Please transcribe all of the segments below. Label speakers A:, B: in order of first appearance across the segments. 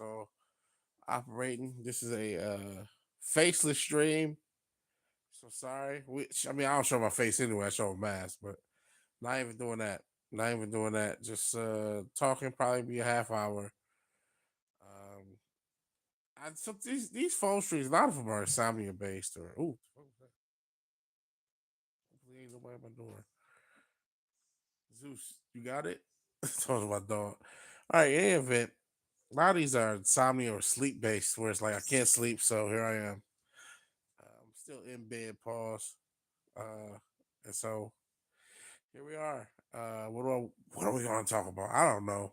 A: also operating. This is a faceless stream. So sorry. Which I mean, I don't show my face anyway. I show a mask, but not even doing that. Not even doing that. Just talking. Probably be a half hour. Um, so these phone streams, a lot of them are insomnia based. Or hopefully ain't nobody at my door. Zeus, you got it. Talking about dog. All right, in any event, a lot of these are insomnia or sleep based, where it's like I can't sleep, so here I am. I'm still in bed. Pause. And so here we are. What are we going to talk about? I don't know.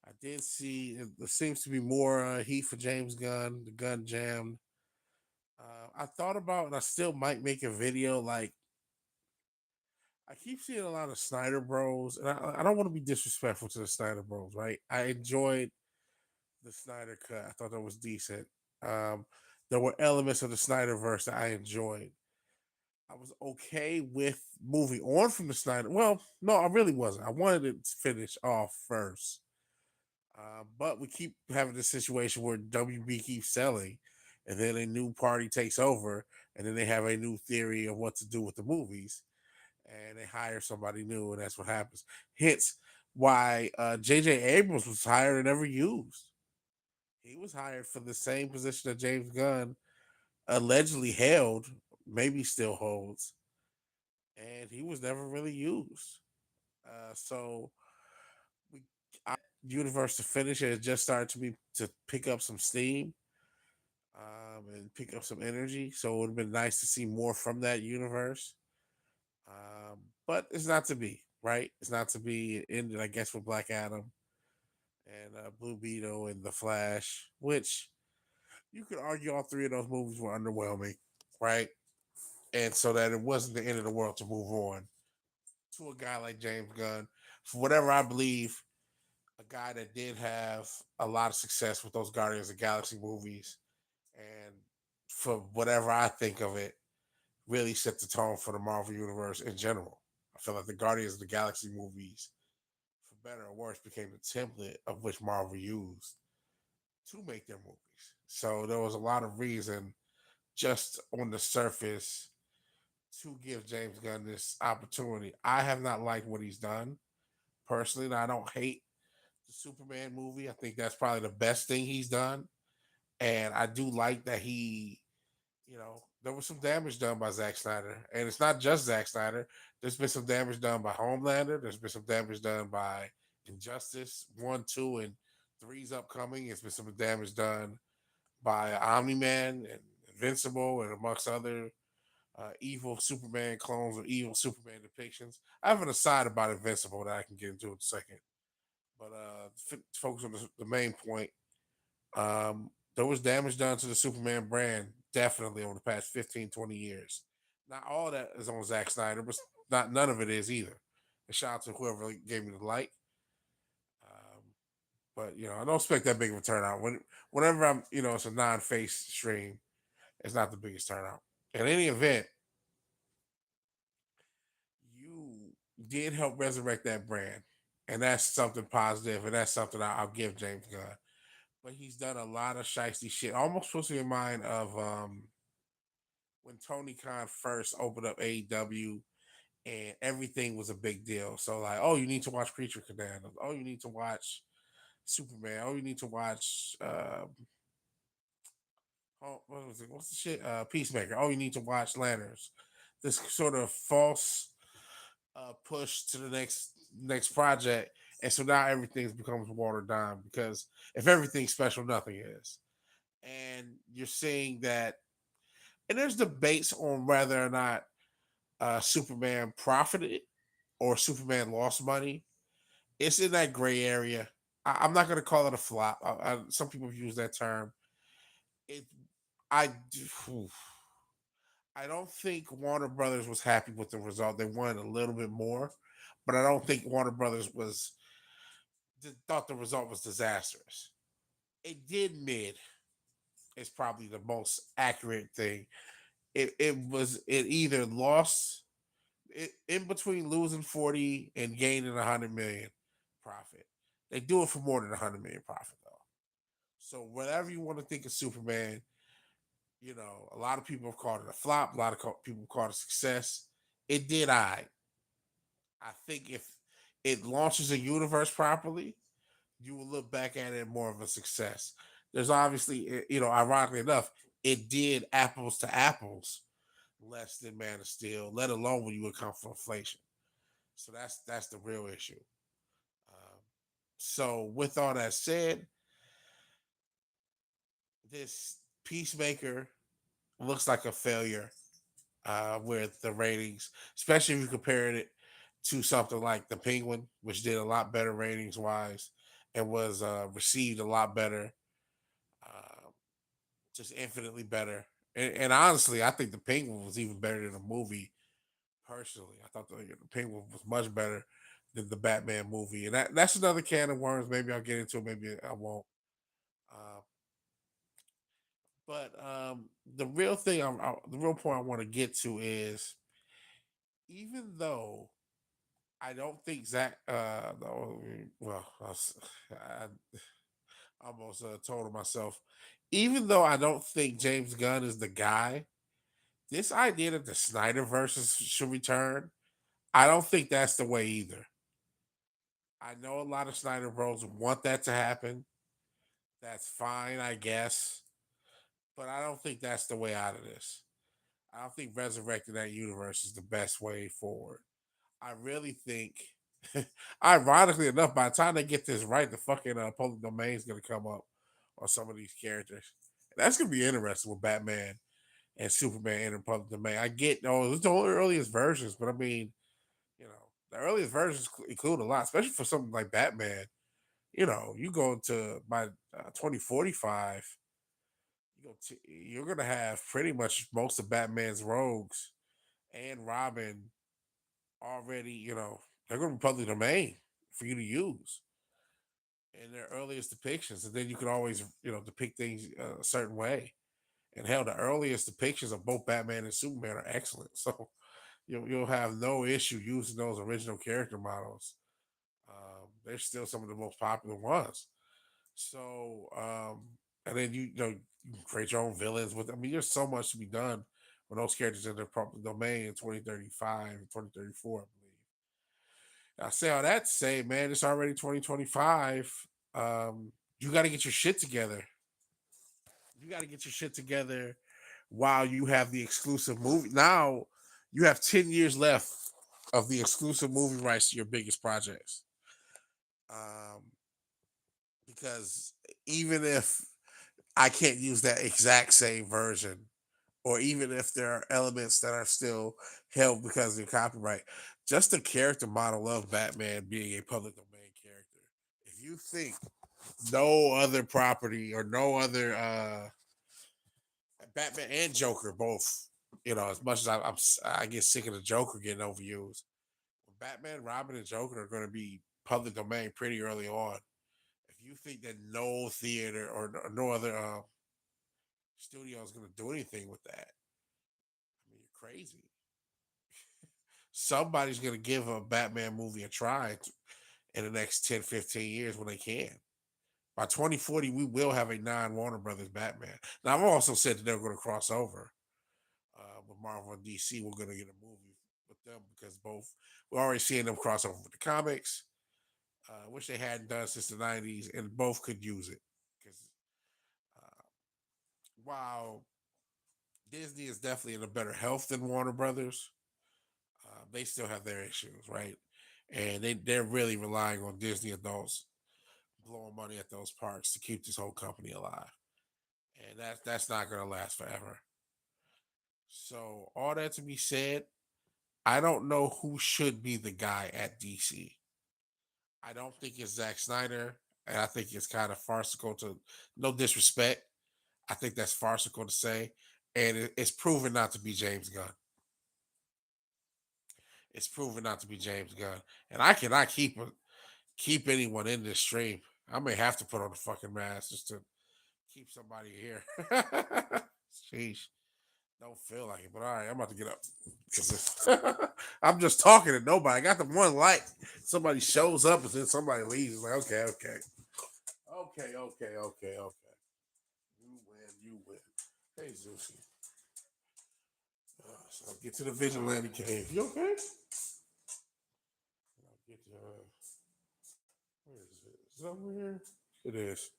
A: I did see there seems to be more heat for James Gunn. The gun jammed. I thought about, and I still might make a video. Like I keep seeing a lot of Snyder Bros, and I don't want to be disrespectful to the Snyder Bros. Right? I enjoyed the Snyder cut. I thought that was decent. Um, there were elements of the Snyderverse that I enjoyed. I was okay with moving on from the Snyder. Well, no, I really wasn't. I wanted it to finish off first. But we keep having this situation where WB keeps selling, and then a new party takes over, and then they have a new theory of what to do with the movies, and they hire somebody new, and that's what happens. Hence, why J.J. Abrams was hired and never used. He was hired for the same position that James Gunn allegedly held, maybe still holds, and he was never really used. So we universe to finish it just started to pick up some steam and pick up some energy. So it would have been nice to see more from that universe. But it's not to be, right? It's not to be. It ended, I guess, with Black Adam and Blue Beetle and The Flash, which you could argue all three of those movies were underwhelming, right? And so that it wasn't the end of the world to move on to a guy like James Gunn. For whatever I believe, a guy that did have a lot of success with those Guardians of the Galaxy movies, and for whatever I think of it, really set the tone for the Marvel Universe in general. I feel like the Guardians of the Galaxy movies, for better or worse, became the template of which Marvel used to make their movies. So there was a lot of reason just on the surface to give James Gunn this opportunity. I have not liked what he's done personally. Now, I don't hate the Superman movie. I think that's probably the best thing he's done. And I do like that there was some damage done by Zack Snyder. And it's not just Zack Snyder. There's been some damage done by Homelander. There's been some damage done by Injustice 1, 2, and three's upcoming. It's been some damage done by Omni Man and Invincible and amongst other evil Superman clones or evil Superman depictions. I have an aside about Invincible that I can get into in a second. But focus on the main point. There was damage done to the Superman brand definitely over the past 15, 20 years. Not all that is on Zack Snyder, but not none of it is either. And shout out to whoever gave me the light. Um, but I don't expect that big of a turnout. Whenever it's a non-face stream, it's not the biggest turnout. In any event, you did help resurrect that brand, and that's something positive, and that's something I'll give James Gunn. But he's done a lot of shiesty shit. Almost puts me in mind of when Tony Khan first opened up AEW and everything was a big deal. So like, oh, you need to watch Creature Commandos. Oh, you need to watch Superman. Oh, you need to watch what was it? What's the shit? Peacemaker. Oh, you need to watch Lanterns. This sort of false push to the next project, and so now everything becomes watered down because if everything's special, nothing is. And you're seeing that, and there's debates on whether or not Superman profited or Superman lost money. It's in that gray area. I'm not going to call it a flop. Some people use that term. It, I, I don't think Warner Brothers was happy with the result. They wanted a little bit more, but I don't think Warner Brothers thought the result was disastrous. It did mid. Is probably the most accurate thing. It either lost in between losing 40 and gaining 100 million profit. They do it for more than 100 million profit though. So whatever you want to think of Superman, a lot of people have called it a flop. A lot of people called it a success. It did. I think if it launches a universe properly, you will look back at it more of a success. There's obviously, ironically enough, it did apples to apples less than Man of Steel, let alone when you account for inflation. So that's the real issue. Um, so with all that said, this Peacemaker looks like a failure with the ratings, especially if you compare it to something like The Penguin, which did a lot better ratings wise and was received a lot better, uh, just infinitely better. And honestly, I think The Penguin was even better than the movie. Personally, I thought the Penguin was much better than the Batman movie, and that's another can of worms. Maybe I'll get into it. Maybe I won't. Uh, but the real thing, the real point I want to get to is, even though I don't think Zach. No, well, I almost told myself. Even though I don't think James Gunn is the guy, this idea that the Snyder versus should return, I don't think that's the way either. I know a lot of Snyder Bros want that to happen. That's fine, I guess, but I don't think that's the way out of this. I don't think resurrecting that universe is the best way forward. I really think, ironically enough, by the time they get this right, the fucking public domain is going to come up on some of these characters. That's going to be interesting with Batman and Superman in the public domain. I get, it's the earliest versions, but I mean, the earliest versions include a lot, especially for something like Batman. You go into by 2045, you're going to have pretty much most of Batman's rogues and Robin already, they're going to be public domain for you to use in their earliest depictions, and then you can always, depict things a certain way. And hell, the earliest depictions of both Batman and Superman are excellent. So you'll have no issue using those original character models. They're still some of the most popular ones. So, and then you can create your own villains with. I mean, there's so much to be done when those characters in their public domain in 2035 and 2034, I believe. I say all that to say, man, it's already 2025. You got to get your shit together. You got to get your shit together while you have the exclusive movie. Now you have 10 years left of the exclusive movie rights to your biggest projects. Um, because even if I can't use that exact same version, or even if there are elements that are still held because of copyright, just the character model of Batman being a public domain character. If you think no other property or no other Batman and Joker both, as much as I get sick of the Joker getting overused, Batman, Robin, and Joker are going to be public domain pretty early on. If you think that no theater or no other studio is going to do anything with that, I mean, you're crazy. Somebody's going to give a Batman movie a try in the next 10, 15 years when they can. By 2040, we will have a non Warner Brothers Batman. Now, I've also said that they're going to cross over with Marvel and DC. We're going to get a movie with them because both, we're already seeing them cross over with the comics, which they hadn't done since the 90s, and both could use it. Because uh, while Disney is definitely in a better health than Warner Brothers, they still have their issues, right? And they're really relying on Disney adults blowing money at those parks to keep this whole company alive, and that's not going to last forever. So all that to be said, I don't know who should be the guy at DC. I don't think it's Zack Snyder, and I think it's kind of farcical to, no disrespect, I think that's farcical to say, and it's proven not to be James Gunn. It's proven not to be James Gunn, and I cannot keep anyone in this stream. I may have to put on a fucking mask just to keep somebody here. Sheesh. Don't feel like it, but all right, I'm about to get up because I'm just talking to nobody. I got the one light. Somebody shows up and then somebody leaves. It's like, okay. Okay. You win. You win. Hey, Zeusy. So I'll get to the vigilante cave. You okay? I'll get to, where is it? Is it over here? It is.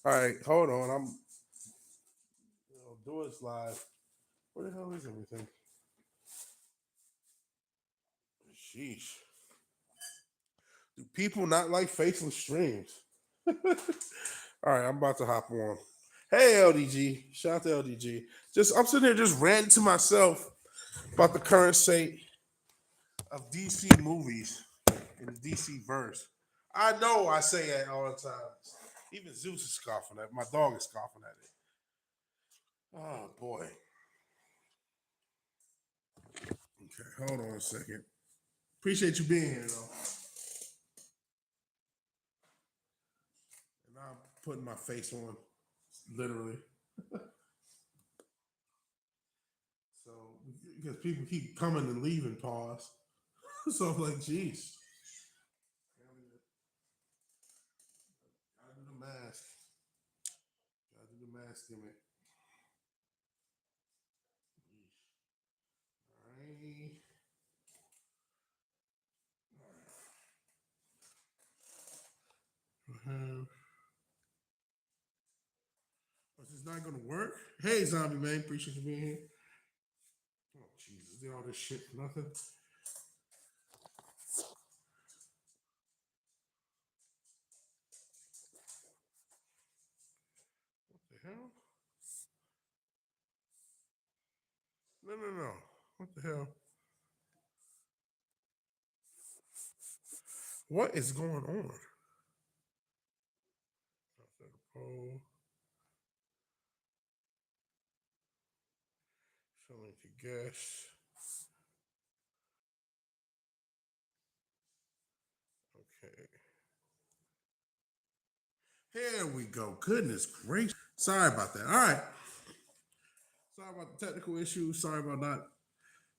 A: All right, hold on. I'm do it live. Where the hell is everything? Sheesh. Do people not like faceless streams? All right, I'm about to hop on. Hey LDG, shout out to LDG. Just I'm sitting here just ranting to myself about the current state of DC movies in the DC verse. I know I say that all the time. Even Zeus is scoffing at it. My dog is scoffing at it. Oh boy. Okay, hold on a second. Appreciate you being here though. And I'm putting my face on, literally. So because people keep coming and leaving, pause. So I'm like, geez. Gotta do the mask. Gotta do the mask, damn it. Alright. Is this not gonna work? Hey, zombie man, appreciate you being here. Oh Jesus, did all this shit for nothing? What the hell? No, no, no. What the hell? What is going on? Oh, failing to guess. Okay. Here we go. Goodness gracious. Sorry about that. All right. Sorry about the technical issues. Sorry about not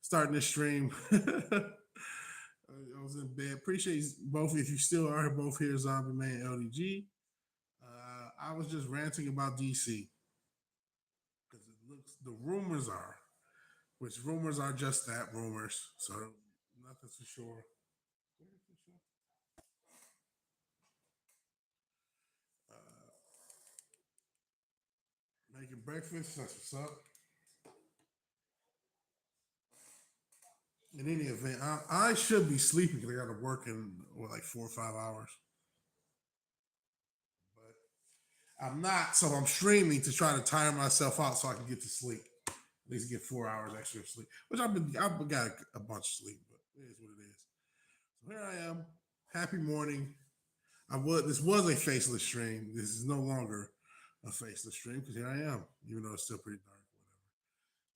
A: starting this stream. I was in bed. Appreciate both if you still are both here, Zombie Man LDG. I was just ranting about DC because it looks the rumors are, which rumors are just that rumors. So nothing's for sure. Uh, Making breakfast. That's what's up. In any event, I should be sleeping because I got to work in like 4 or 5 hours. But I'm not, so I'm streaming to try to tire myself out so I can get to sleep. At least get 4 hours extra sleep, which I've got a bunch of sleep, but it is what it is. So here I am. Happy morning. This was a faceless stream. This is no longer a faceless stream because here I am, even though it's still pretty dark. Whatever.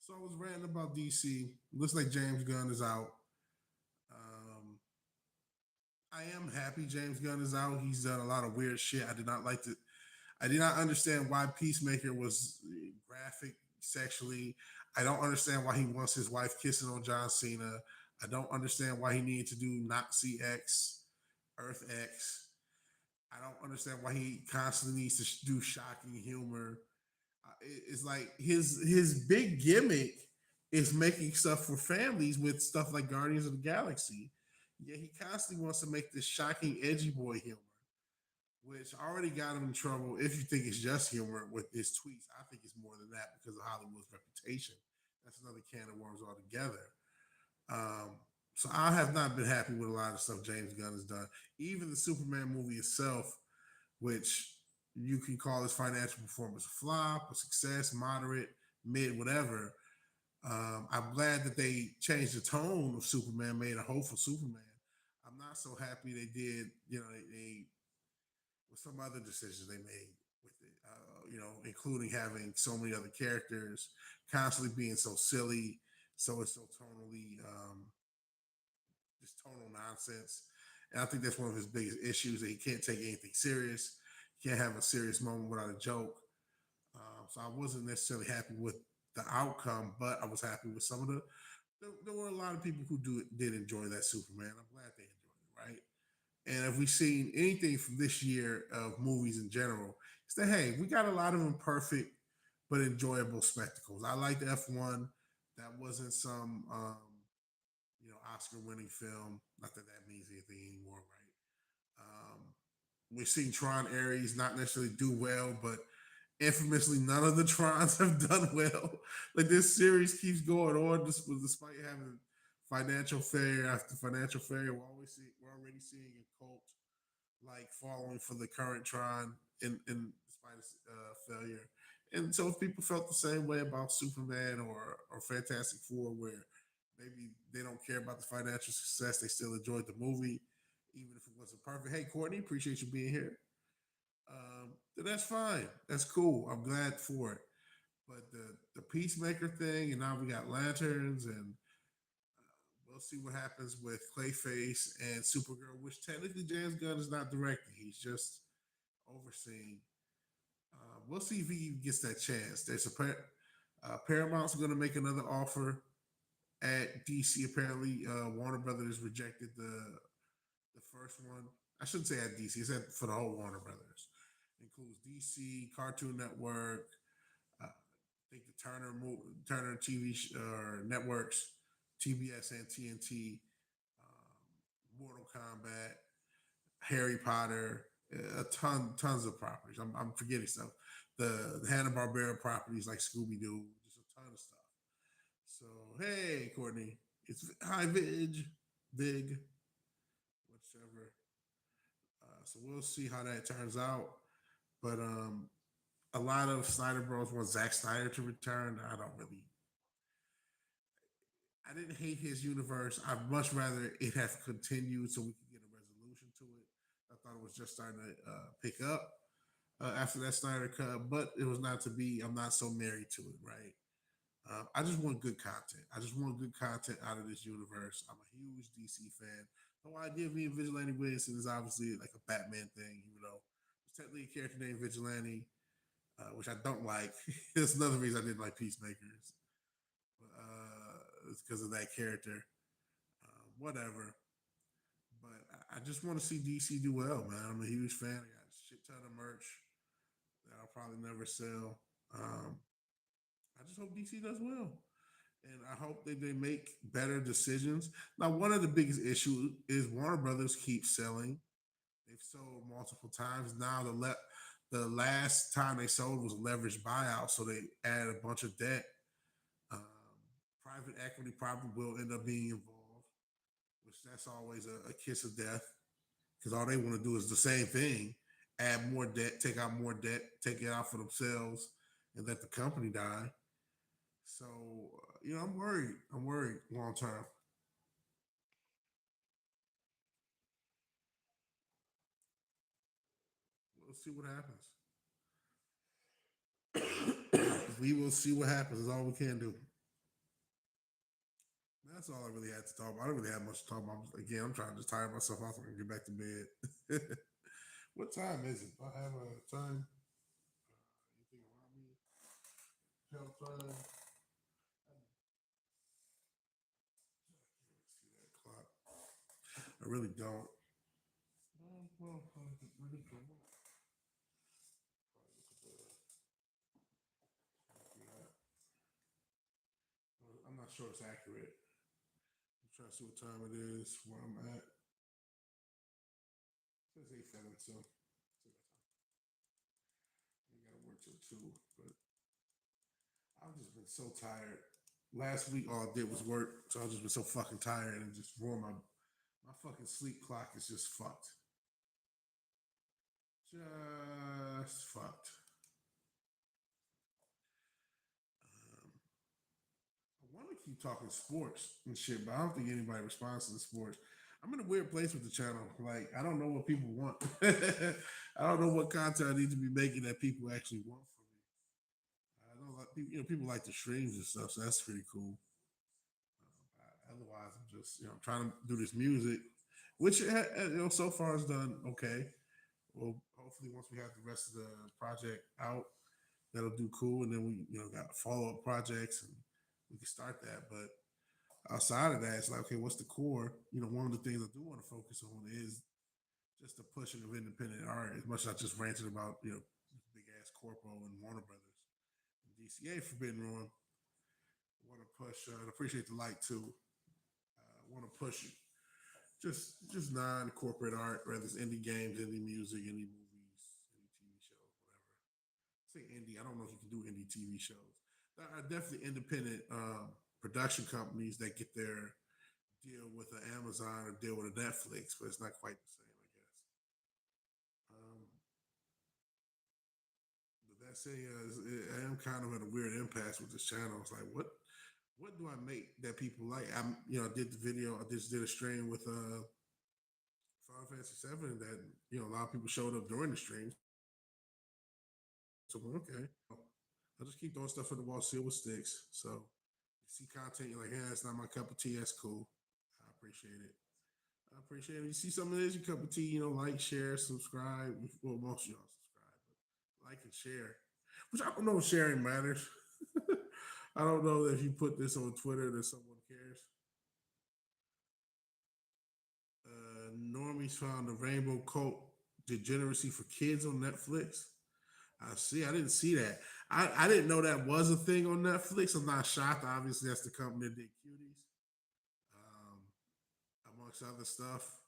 A: So I was ranting about DC. Looks like James Gunn is out. Um, I am happy James Gunn is out. He's done a lot of weird shit. I did not like to. I did not understand why Peacemaker was graphic sexually. I don't understand why he wants his wife kissing on John Cena. I don't understand why he needed to do Nazi X, Earth X. I don't understand why he constantly needs to do shocking humor. It's like his big gimmick is making stuff for families with stuff like Guardians of the Galaxy. Yeah, he constantly wants to make this shocking edgy boy humor, which already got him in trouble. If you think it's just humor with his tweets, I think it's more than that because of Hollywood's reputation. That's another can of worms altogether. Um, so I have not been happy with a lot of stuff James Gunn has done. Even the Superman movie itself, which you can call his financial performance a flop, a success, moderate, mid, whatever. I'm glad that they changed the tone of Superman, made a hopeful Superman. I'm not so happy they did, they with some other decisions they made with it, including having so many other characters, constantly being so silly, so it's so tonally, just tonal nonsense. And I think that's one of his biggest issues that he can't take anything serious. He can't have a serious moment without a joke. So I wasn't necessarily happy with the outcome, but I was happy with some of the. There were a lot of people who did enjoy that Superman. I'm glad they enjoyed it, right? And if we've seen anything from this year of movies in general, it's that hey, we got a lot of imperfect. but enjoyable spectacles. I like the F1. That wasn't some Oscar winning film. Not that that means anything anymore, right? We've seen Tron Ares not necessarily do well, but infamously, none of the Trons have done well. Like this series keeps going on despite having financial failure after financial failure. We're already seeing a cult like following for the current Tron in despite its failure. And so if people felt the same way about Superman or Fantastic Four, where maybe they don't care about the financial success, they still enjoyed the movie, even if it wasn't perfect. Hey, Courtney, appreciate you being here. Then that's fine. That's cool. I'm glad for it. But the Peacemaker thing, and now we got lanterns, and we'll see what happens with Clayface and Supergirl, which technically James Gunn is not directing. He's just overseeing. We'll see if he gets that chance. Paramount's going to make another offer at DC. Apparently, Warner Brothers rejected the first one. I shouldn't say at DC. It's for the whole Warner Brothers. Includes DC, Cartoon Network, I think the Turner TV networks, TBS and TNT, Mortal Kombat, Harry Potter, tons of properties. I'm forgetting stuff. The Hanna Barbera properties like Scooby Doo, just a ton of stuff. So hey, Courtney, it's hi Vig, whichever. So we'll see how that turns out. But a lot of Snyder Bros want Zack Snyder to return. I didn't hate his universe. I'd much rather it have continued so we could get a resolution to it. I thought it was just starting to pick up after that Snyder cut, but it was not to be. I'm not so married to it, right? I just want good content. I just want good content out of this universe. I'm a huge DC fan. The whole idea of being Vigilante Williamson is obviously like a Batman thing, even though there's technically a character named Vigilante, which I don't like. That's another reason I didn't like Peacemakers. It's because of that character. Whatever. But I just want to see DC do well, man. I'm a huge fan. I got a shit ton of merch that I'll probably never sell. I just hope DC does well. And I hope that they make better decisions. Now, one of the biggest issues is Warner Brothers keeps selling. They've sold multiple times. Now the last time they sold was a leveraged buyout, so they added a bunch of debt. Um, Private equity probably will end up being involved, which that's always a kiss of death because all they want to do is the same thing: add more debt, take out more debt, take it out for themselves, and let the company die. So I'm worried. I'm worried long term. We'll see what happens. We will see what happens. That's all we can do. That's all I really had to talk about. I don't really have much to talk about. Again, I'm trying to just tire myself out so I can get back to bed. What time is it? Do I have a time? Anything around me? Tell time? See that clock. I really don't. Well, I really don't. I'm not sure it's accurate. I'm trying to see what time it is where I'm at. It says 8:07, so I gotta work till 2. But I've just been so tired. Last week all I did was work, so I've just been so fucking tired and just ruined my fucking sleep clock is just fucked. Just fucked. Um, I want to keep talking sports and shit, but I don't think anybody responds to the sports. I'm in a weird place with the channel. Like, I don't know what people want. I don't know what content I need to be making that people actually want from me. I know like people like the streams and stuff, so that's pretty cool. Otherwise, I'm just trying to do this music, which so far has done okay. Well, hopefully once we have the rest of the project out, that'll do cool, and then we got follow up projects and we can start that. But outside of that, it's like okay, what's the core? One of the things I do want to focus on is just the pushing of independent art. As much as I just ranted about big ass corpo and Warner Brothers, DCA Forbidden Ruin. Want to push? I appreciate the like too. Want to push it. Just non corporate art, whether it's indie games, indie music, indie movies, indie TV shows, whatever. Say indie. I don't know if you can do indie TV shows. There are definitely independent production companies that get their deal with an Amazon or deal with a Netflix, but it's not quite the same, I guess. But that's I am kind of at a weird impasse with this channel. It's like, what do I make that people like? I did the video. I just did a stream with Final Fantasy VII that a lot of people showed up during the stream. So okay, I just keep throwing stuff at the wall, see what sticks. So you see content, you're like, yeah, it's not my cup of tea. That's cool. I appreciate it. I appreciate it. You see something that is your cup of tea, like, share, subscribe. Well, most of y'all subscribe, but like and share. Which I don't know if sharing matters. I don't know if you put this on Twitter that someone cares. Normies found the Rainbow Cult Degeneracy for Kids on Netflix. I see. I didn't see that. I didn't know that was a thing on Netflix. I'm not shocked. Obviously, that's the company that did Cuties, um, amongst other stuff,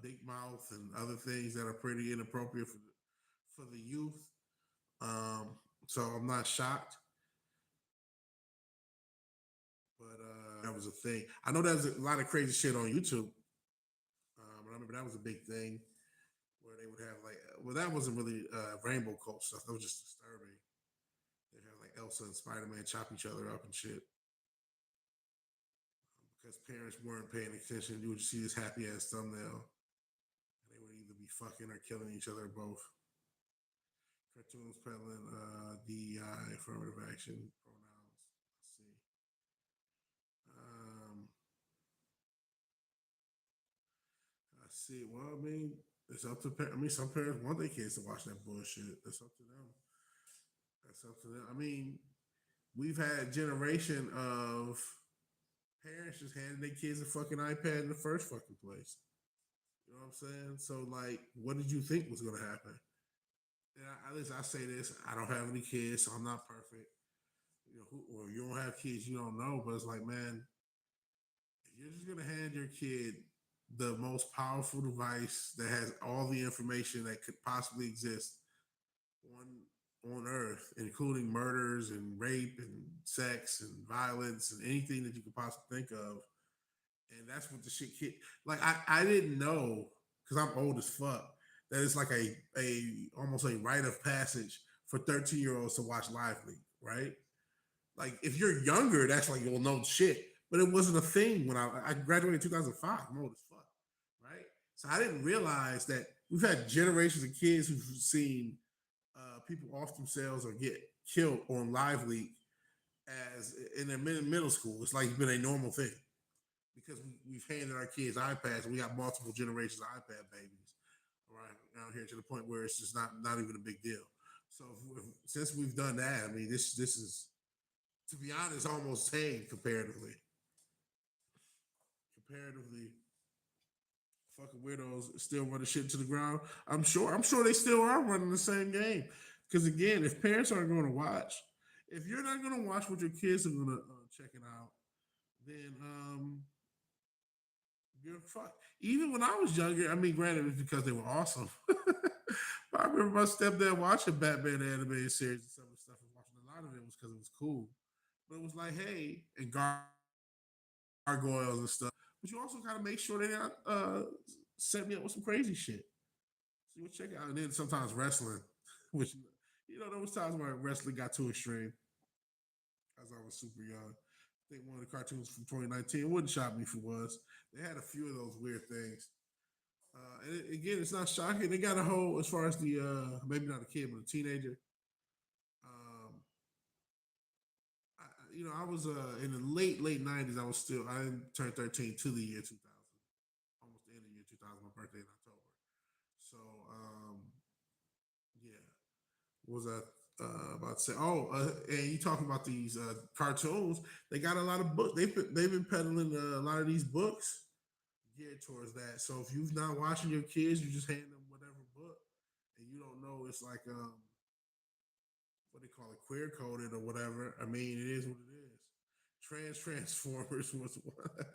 A: Big Mouth and other things that are pretty inappropriate for the youth. Um, so I'm not shocked. But that was a thing. I know there's a lot of crazy shit on YouTube. I remember that was a big thing where they would have like, well, that wasn't really Rainbow Cult stuff. That was just disturbing. They have like Elsa and Spider Man chop each other up and shit because parents weren't paying attention. You would see this happy ass thumbnail, and they would either be fucking or killing each other, both. Cartoons peddling DEI, affirmative action, pronouns. Let's see. Um, I see. Well, I mean, it's up to I mean, some parents want their kids to watch that bullshit. That's up to them. That's up to them. I mean, we've had a generation of parents just handing their kids a fucking iPad in the first fucking place. You know what I'm saying? So, like, what did you think was going to happen? And at least I say this: I don't have any kids, so I'm not perfect. Or you don't have kids, you don't know. But it's like, man, if you're just gonna hand your kid the most powerful device that has all the information that could possibly exist on Earth, including murders and rape and sex and violence and anything that you could possibly think of, and that's what the shit kid. Like I didn't know because I'm old as fuck that it's like a almost a rite of passage for 13-year-olds to watch Live League, right? Like if you're younger, that's like you'll know shit. But it wasn't a thing when I graduated in 2005. I'm old as fuck, right? So I didn't realize that we've had generations of kids who've seen people off themselves or get killed on Live Leak as in their middle school. It's like it's been a normal thing because we've handed our kids iPads and we got multiple generations of iPad babies right out here to the point where it's just not even a big deal. So since we've done that, I mean, this is, to be honest, almost tame comparatively. Comparatively, fucking weirdos still running shit to the ground. I'm sure they still are running the same game. Because again, if parents aren't going to watch, if you're not going to watch what your kids are going to check it out, then you're fucked. Even when I was younger, I mean, granted, it was because they were awesome. But I remember my stepdad watching Batman animated series and some of the stuff. And watching a lot of it was because it was cool. But it was like, hey, and gargoyles and stuff. But you also gotta make sure they not set me up with some crazy shit. So you check it out, and then sometimes wrestling, which there was times where wrestling got too extreme as I was super young. I think one of the cartoons from 2019 wouldn't shock me if it was. They had a few of those weird things. Again, it's not shocking. They got a whole, as far as the maybe not a kid, but a teenager. Um, I was in the late '90s. I turned 13 to the year 2000, almost the end of the year 2000. My birthday in October. So yeah, what was that about to say? Oh, and you talking about these cartoons? They got a lot of books. They've been peddling a lot of these books geared towards that. So if you've not watching your kids, you just hand them whatever book, and you don't know it's like what they call it queer coded or whatever. I mean, it is what it is. Transformers was one.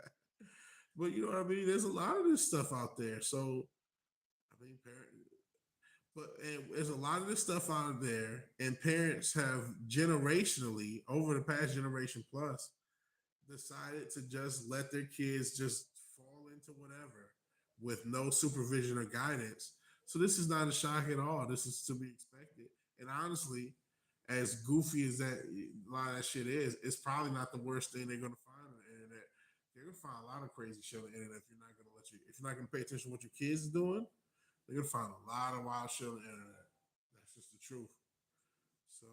A: But you know what I mean? There's a lot of this stuff out there. So I mean, and there's a lot of this stuff out there, and parents have generationally, over the past generation plus, decided to just let their kids just fall into whatever with no supervision or guidance. So this is not a shock at all. This is to be expected. And honestly, as goofy as that a lot of that shit is, it's probably not the worst thing they're gonna find on the internet. They're gonna find a lot of crazy shit on the internet if you're not gonna pay attention to what your kids is doing, they're gonna find a lot of wild shit on the internet. That's just the truth. So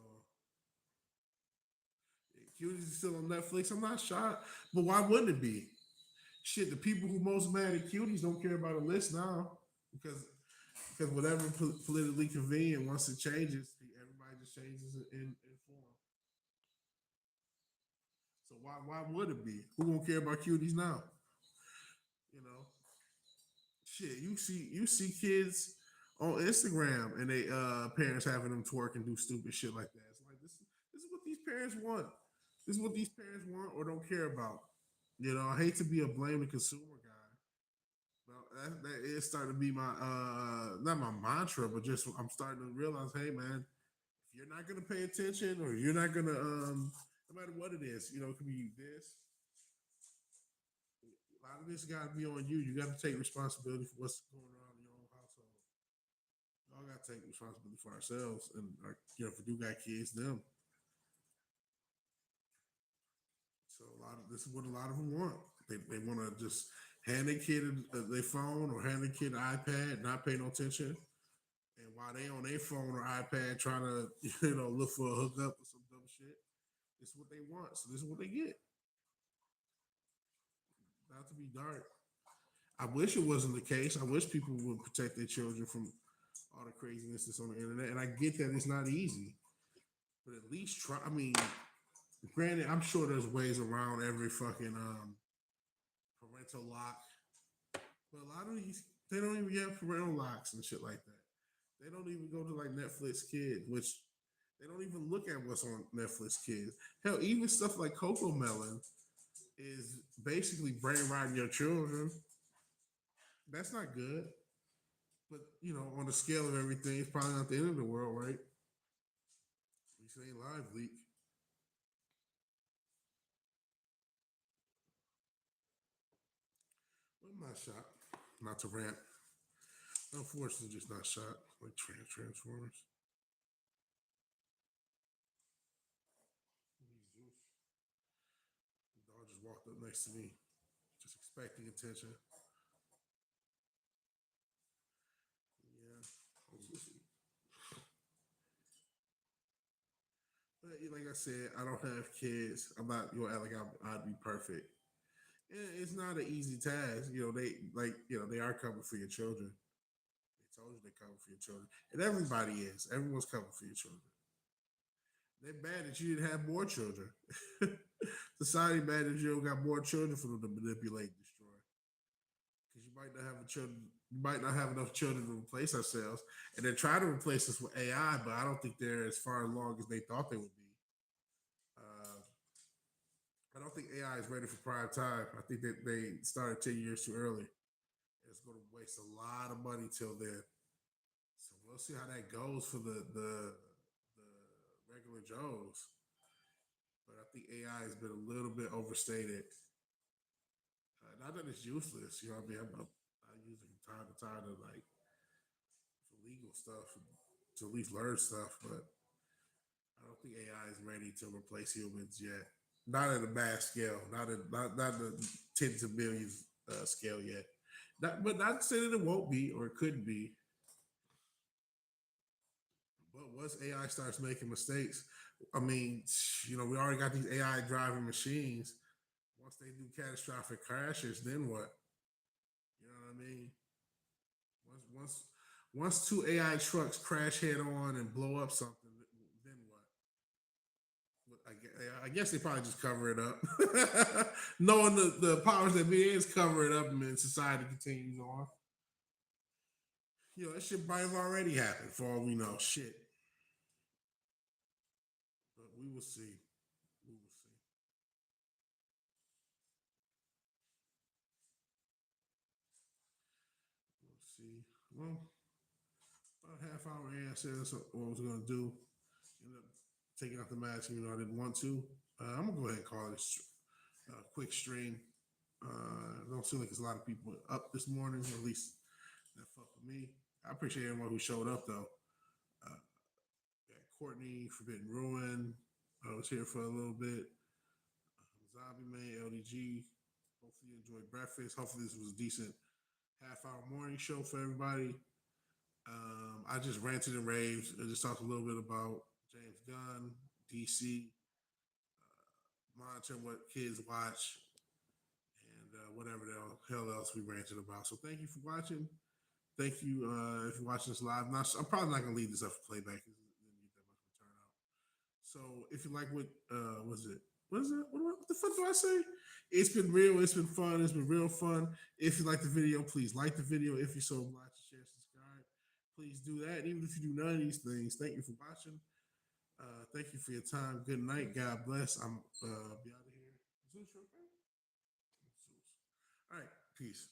A: Cuties is still on Netflix. I'm not shocked, but why wouldn't it be? Shit, the people who most mad at Cuties don't care about a list now because whatever politically convenient, once it changes, everybody just changes it in form. So why would it be? Who won't care about Cuties now? You know, shit. You see kids on Instagram and they parents having them twerk and do stupid shit like that. It's like this is what these parents want. This is what these parents want or don't care about. You know, I hate to be a blame the consumer guy. Well, that is starting to be my not my mantra, but just I'm starting to realize, hey man, if you're not gonna pay attention or you're not gonna no matter what it is, you know, it could be this. A lot of this got to be on you. You got to take responsibility for what's going on in your own household. We all got to take responsibility for ourselves, and you know, if we do got kids, them. So a lot of this is what a lot of them want. They want to just hand their kid their phone or hand their kid an iPad, not pay no attention, and while they on their phone or iPad trying to you know look for a hookup or some dumb shit, this is what they want. So this is what they get. Not to be dark. I wish it wasn't the case. I wish people would protect their children from all the craziness that's on the internet. And I get that it's not easy, but at least try. I mean, granted, I'm sure there's ways around every fucking parental lock, but a lot of these they don't even have parental locks and shit like that. They don't even go to like Netflix Kids, which they don't even look at what's on Netflix Kids. Hell, even stuff like Coco Melon is basically brain rotting your children. That's not good. But you know, on the scale of everything, it's probably not the end of the world, right? At least it ain't live leak. But I'm not shocked. Not to rant. Unfortunately, just not shocked. Like Transformers. The dog just walked up next to me, just expecting attention. Yeah. But like I said, I don't have kids. I'm not you know act like I'd be perfect. And it's not an easy task. You know, they are coming for your children. They told you they're coming for your children. And everybody is. Everyone's coming for your children. They're mad that you didn't have more children. Society mad that you don't got more children for them to manipulate and destroy. Because you might not have a children. You might not have enough children to replace ourselves, and they're trying to replace us with AI, but I don't think they're as far along as they thought they would be. Uh, I don't think AI is ready for prime time. I think that they started 10 years too early. It's going to waste a lot of money till then. So we'll see how that goes for the regular Joes. But I think AI has been a little bit overstated. Not that it's useless, you know what I mean. I use it from time to time to like for legal stuff to at least learn stuff, but I don't think AI is ready to replace humans yet. Not at a mass scale, not the tens of millions scale yet. But not saying that it won't be or it couldn't be. But once AI starts making mistakes, I mean, you know, we already got these AI driving machines. Once they do catastrophic crashes, then what? You know what I mean? Once once once two AI trucks crash head on and blow up something, then what? I guess they probably just cover it up, knowing the powers that be is cover it up, and then society continues on. You know, that shit might have already happened for all we know. Shit. we will see. We will see. We'll see. Well, about a half hour in, I said that's what I was going to do. Ended up taking out the mask, even though I didn't want to. I'm gonna go ahead and call this a quick stream. It don't seem like there's a lot of people up this morning, or at least that fuck with me. I appreciate everyone who showed up though. Uh, yeah, Courtney, Forbidden Ruin, I was here for a little bit. Zombie Man, LDG. Hopefully you enjoyed breakfast. Hopefully this was a decent half hour morning show for everybody. I just ranted and raved. I just talked a little bit about James Gunn, DC, monitoring what kids watch, and whatever the hell else we ranted about. So thank you for watching. Thank you if you're watching this live. Now, I'm probably not gonna leave this up for playback because it didn't get that much of a turnout. So if you like what was it? What is it? What the fuck do I say? It's been real. It's been fun. It's been real fun. If you like the video, please like the video. If you're so obliged to share, subscribe, please do that. Even if you do none of these things, thank you for watching. Thank you for your time. Good night. God bless. I'm be out of here. All right. Peace.